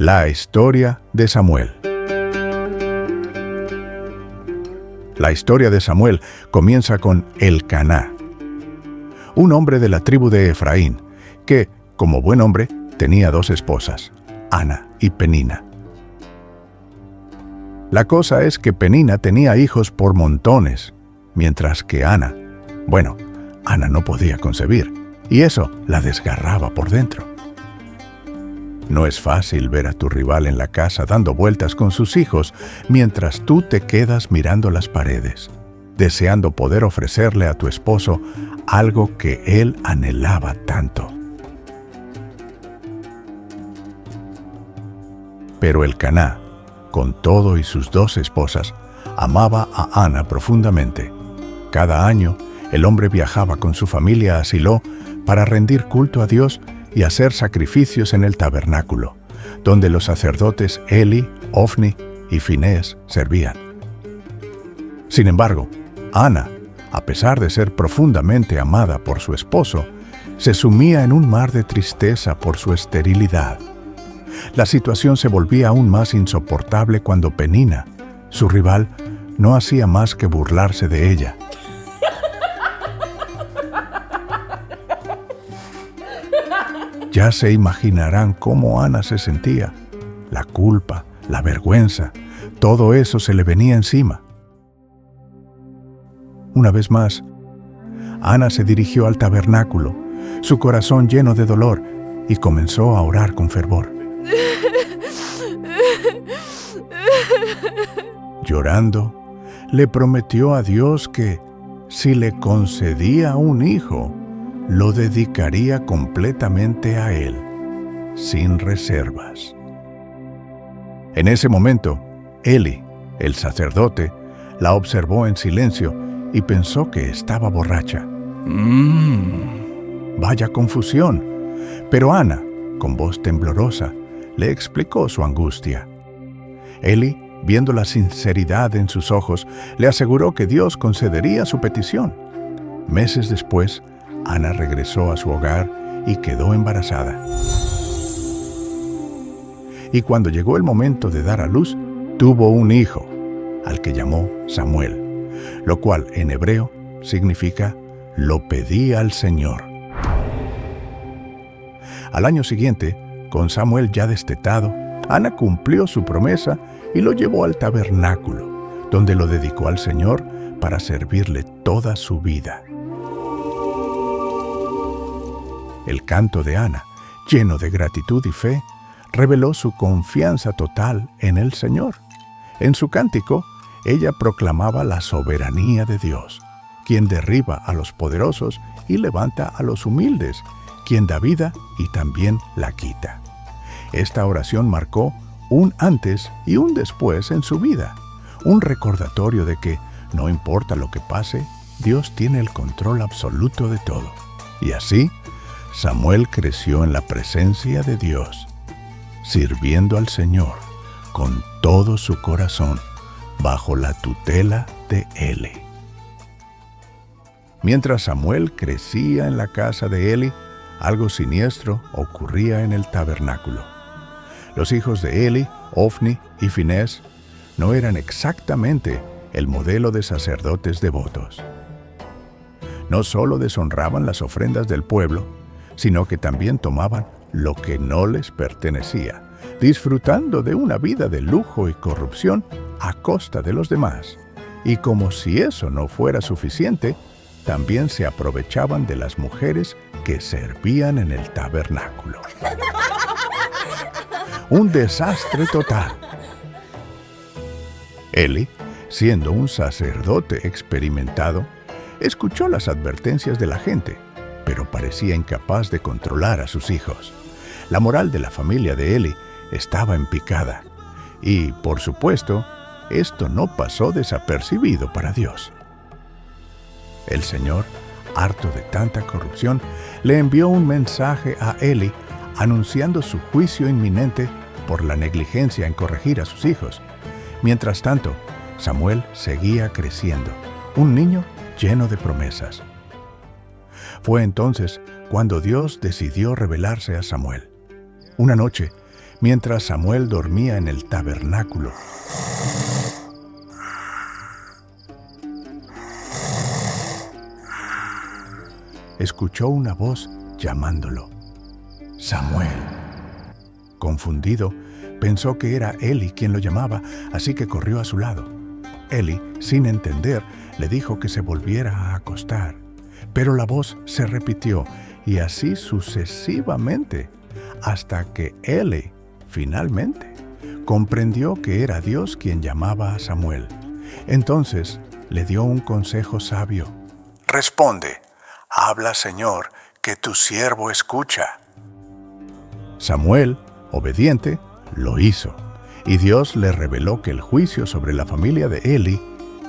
La historia de Samuel. La historia de Samuel comienza con Elcaná, un hombre de la tribu de Efraín, que, como buen hombre, tenía dos esposas, Ana y Penina. La cosa es que Penina tenía hijos por montones, mientras que Ana no podía concebir, y eso la desgarraba por dentro. No es fácil ver a tu rival en la casa dando vueltas con sus hijos mientras tú te quedas mirando las paredes, deseando poder ofrecerle a tu esposo algo que él anhelaba tanto. Pero Elcaná, con todo y sus dos esposas, amaba a Ana profundamente. Cada año, el hombre viajaba con su familia a Silo para rendir culto a Dios y hacer sacrificios en el tabernáculo, donde los sacerdotes Eli, Ofni y Finés servían. Sin embargo, Ana, a pesar de ser profundamente amada por su esposo, se sumía en un mar de tristeza por su esterilidad. La situación se volvía aún más insoportable cuando Penina, su rival, no hacía más que burlarse de ella. Ya se imaginarán cómo Ana se sentía. La culpa, la vergüenza, todo eso se le venía encima. Una vez más, Ana se dirigió al tabernáculo, su corazón lleno de dolor, y comenzó a orar con fervor. Llorando, le prometió a Dios que, si le concedía un hijo, lo dedicaría completamente a él, sin reservas. En ese momento, Eli, el sacerdote, la observó en silencio y pensó que estaba borracha. Vaya confusión. Pero Ana, con voz temblorosa, le explicó su angustia. Eli, viendo la sinceridad en sus ojos, le aseguró que Dios concedería su petición. Meses después, Ana regresó a su hogar y quedó embarazada. Y cuando llegó el momento de dar a luz, tuvo un hijo, al que llamó Samuel, lo cual en hebreo significa «lo pedí al Señor». Al año siguiente, con Samuel ya destetado, Ana cumplió su promesa y lo llevó al tabernáculo, donde lo dedicó al Señor para servirle toda su vida. El canto de Ana, lleno de gratitud y fe, reveló su confianza total en el Señor. En su cántico, ella proclamaba la soberanía de Dios, quien derriba a los poderosos y levanta a los humildes, quien da vida y también la quita. Esta oración marcó un antes y un después en su vida, un recordatorio de que, no importa lo que pase, Dios tiene el control absoluto de todo. Y así, Samuel creció en la presencia de Dios, sirviendo al Señor con todo su corazón, bajo la tutela de Eli. Mientras Samuel crecía en la casa de Eli, algo siniestro ocurría en el tabernáculo. Los hijos de Eli, Ofni y Finés, no eran exactamente el modelo de sacerdotes devotos. No solo deshonraban las ofrendas del pueblo, sino que también tomaban lo que no les pertenecía, disfrutando de una vida de lujo y corrupción a costa de los demás. Y como si eso no fuera suficiente, también se aprovechaban de las mujeres que servían en el tabernáculo. Un desastre total. Eli, siendo un sacerdote experimentado, escuchó las advertencias de la gente, pero parecía incapaz de controlar a sus hijos. La moral de la familia de Eli estaba en picada, y, por supuesto, esto no pasó desapercibido para Dios. El Señor, harto de tanta corrupción, le envió un mensaje a Eli anunciando su juicio inminente por la negligencia en corregir a sus hijos. Mientras tanto, Samuel seguía creciendo, un niño lleno de promesas. Fue entonces cuando Dios decidió revelarse a Samuel. Una noche, mientras Samuel dormía en el tabernáculo. Escuchó una voz llamándolo: Samuel. Confundido, pensó que era Eli quien lo llamaba, así que corrió a su lado. Eli, sin entender, le dijo que se volviera a acostar, pero la voz se repitió, y así sucesivamente, hasta que Eli, finalmente, comprendió que era Dios quien llamaba a Samuel. Entonces le dio un consejo sabio: responde, habla, Señor, que tu siervo escucha. Samuel, obediente, lo hizo, y Dios le reveló que el juicio sobre la familia de Eli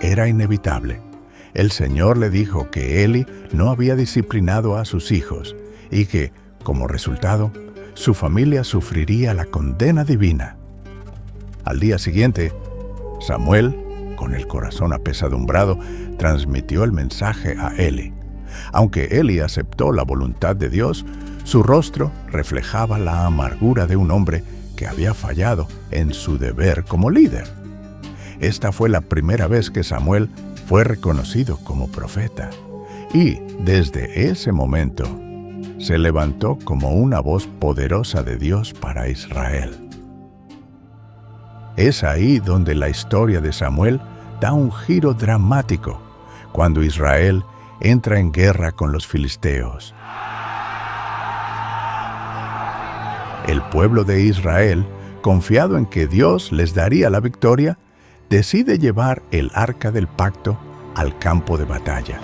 era inevitable. El Señor le dijo que Eli no había disciplinado a sus hijos y que, como resultado, su familia sufriría la condena divina. Al día siguiente, Samuel, con el corazón apesadumbrado, transmitió el mensaje a Eli. Aunque Eli aceptó la voluntad de Dios, su rostro reflejaba la amargura de un hombre que había fallado en su deber como líder. Esta fue la primera vez que Samuel fue reconocido como profeta, y desde ese momento se levantó como una voz poderosa de Dios para Israel. Es ahí donde la historia de Samuel da un giro dramático, cuando Israel entra en guerra con los filisteos. El pueblo de Israel, confiado en que Dios les daría la victoria, decide llevar el arca del pacto al campo de batalla.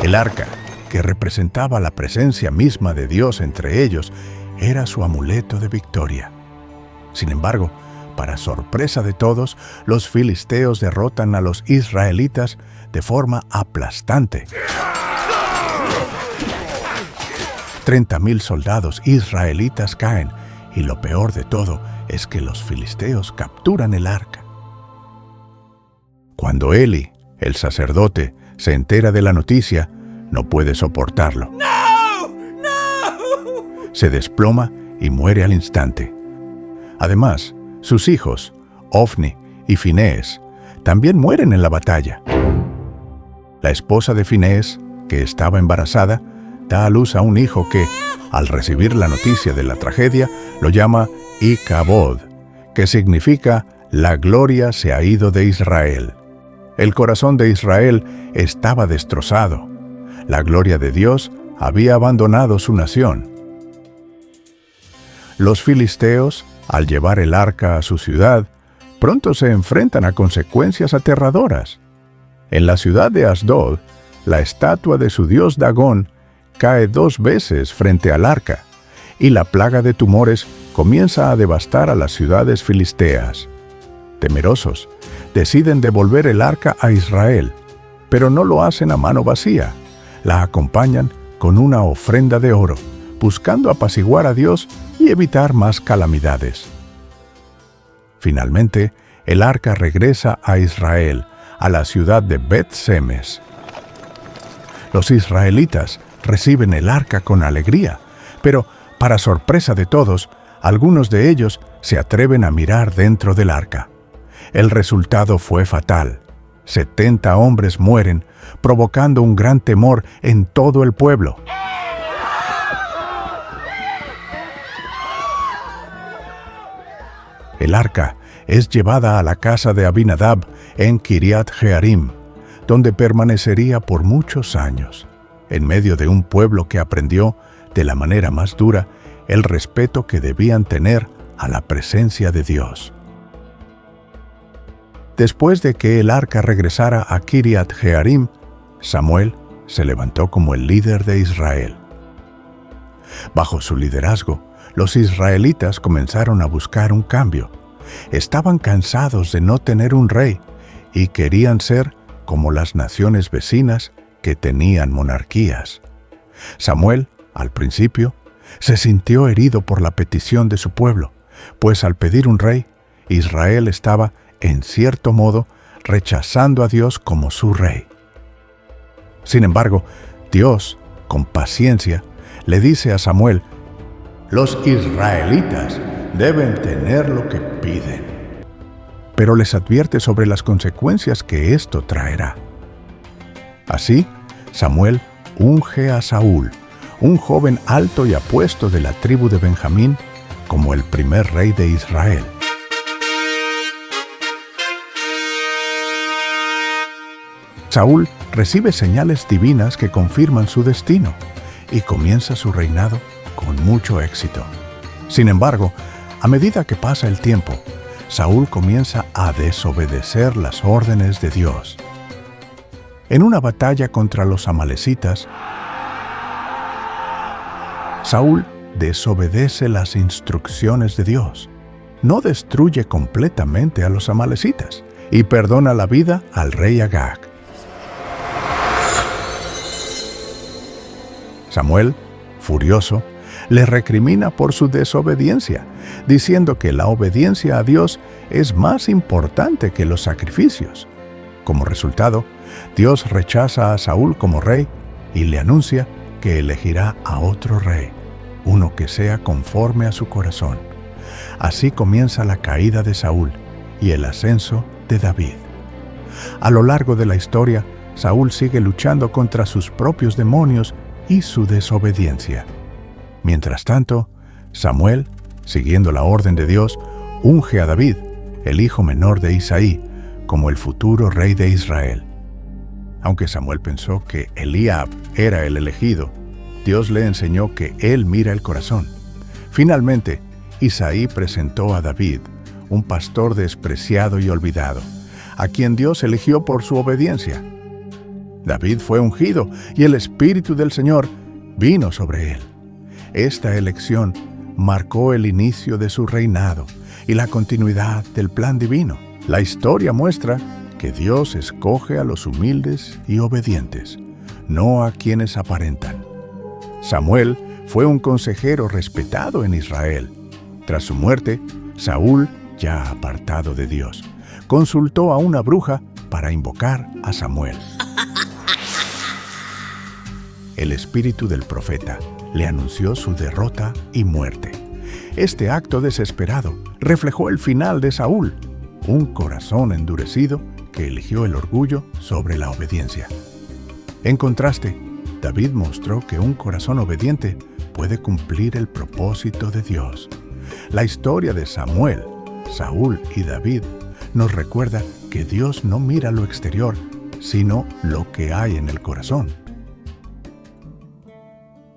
El arca, que representaba la presencia misma de Dios entre ellos, era su amuleto de victoria. Sin embargo, para sorpresa de todos, los filisteos derrotan a los israelitas de forma aplastante. 30,000 soldados israelitas caen, y lo peor de todo es que los filisteos capturan el arca. Cuando Eli, el sacerdote, se entera de la noticia, no puede soportarlo. ¡No! ¡No! Se desploma y muere al instante. Además, sus hijos, Ofni y Finehés, también mueren en la batalla. La esposa de Finehés, que estaba embarazada, da a luz a un hijo que, al recibir la noticia de la tragedia, lo llama Icabod, que significa la gloria se ha ido de Israel. El corazón de Israel estaba destrozado. La gloria de Dios había abandonado su nación. Los filisteos, al llevar el arca a su ciudad, pronto se enfrentan a consecuencias aterradoras. En la ciudad de Asdod, la estatua de su dios Dagón cae 2 veces frente al arca, y la plaga de tumores comienza a devastar a las ciudades filisteas. Temerosos, deciden devolver el arca a Israel, pero no lo hacen a mano vacía. La acompañan con una ofrenda de oro, buscando apaciguar a Dios y evitar más calamidades. Finalmente, el arca regresa a Israel, a la ciudad de Bet-Semes. Los israelitas reciben el arca con alegría, pero, para sorpresa de todos, algunos de ellos se atreven a mirar dentro del arca. El resultado fue fatal. 70 hombres mueren, provocando un gran temor en todo el pueblo. El arca es llevada a la casa de Abinadab en Kiriat Jearim, donde permanecería por muchos años, en medio de un pueblo que aprendió, de la manera más dura, el respeto que debían tener a la presencia de Dios. Después de que el arca regresara a Kiriat Jearim, Samuel se levantó como el líder de Israel. Bajo su liderazgo, los israelitas comenzaron a buscar un cambio. Estaban cansados de no tener un rey y querían ser como las naciones vecinas que tenían monarquías. Samuel, al principio, se sintió herido por la petición de su pueblo, pues al pedir un rey, Israel estaba, en cierto modo, rechazando a Dios como su rey. Sin embargo, Dios, con paciencia, le dice a Samuel Los israelitas deben tener lo que piden. Pero les advierte sobre las consecuencias que esto traerá. Así, Samuel unge a Saúl, un joven alto y apuesto de la tribu de Benjamín, como el primer rey de Israel. Saúl recibe señales divinas que confirman su destino y comienza su reinado con mucho éxito. Sin embargo, a medida que pasa el tiempo, Saúl comienza a desobedecer las órdenes de Dios. En una batalla contra los amalecitas, Saúl desobedece las instrucciones de Dios, no destruye completamente a los amalecitas y perdona la vida al rey Agag. Samuel, furioso, le recrimina por su desobediencia, diciendo que la obediencia a Dios es más importante que los sacrificios. Como resultado, Dios rechaza a Saúl como rey y le anuncia que elegirá a otro rey, uno que sea conforme a su corazón. Así comienza la caída de Saúl y el ascenso de David. A lo largo de la historia, Saúl sigue luchando contra sus propios demonios y su desobediencia. Mientras tanto, Samuel, siguiendo la orden de Dios, unge a David, el hijo menor de Isaí, como el futuro rey de Israel. Aunque Samuel pensó que Eliab era el elegido, Dios le enseñó que él mira el corazón. Finalmente, Isaí presentó a David, un pastor despreciado y olvidado, a quien Dios eligió por su obediencia. David fue ungido y el Espíritu del Señor vino sobre él. Esta elección marcó el inicio de su reinado y la continuidad del plan divino. La historia muestra que Dios escoge a los humildes y obedientes, no a quienes aparentan. Samuel fue un consejero respetado en Israel. Tras su muerte, Saúl, ya apartado de Dios, consultó a una bruja para invocar a Samuel. El espíritu del profeta le anunció su derrota y muerte. Este acto desesperado reflejó el final de Saúl, un corazón endurecido que eligió el orgullo sobre la obediencia. En contraste, David mostró que un corazón obediente puede cumplir el propósito de Dios. La historia de Samuel, Saúl y David nos recuerda que Dios no mira lo exterior, sino lo que hay en el corazón.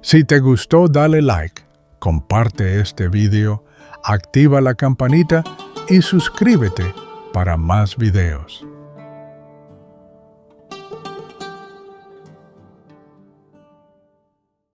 Si te gustó, dale like, comparte este video, activa la campanita y suscríbete para más videos.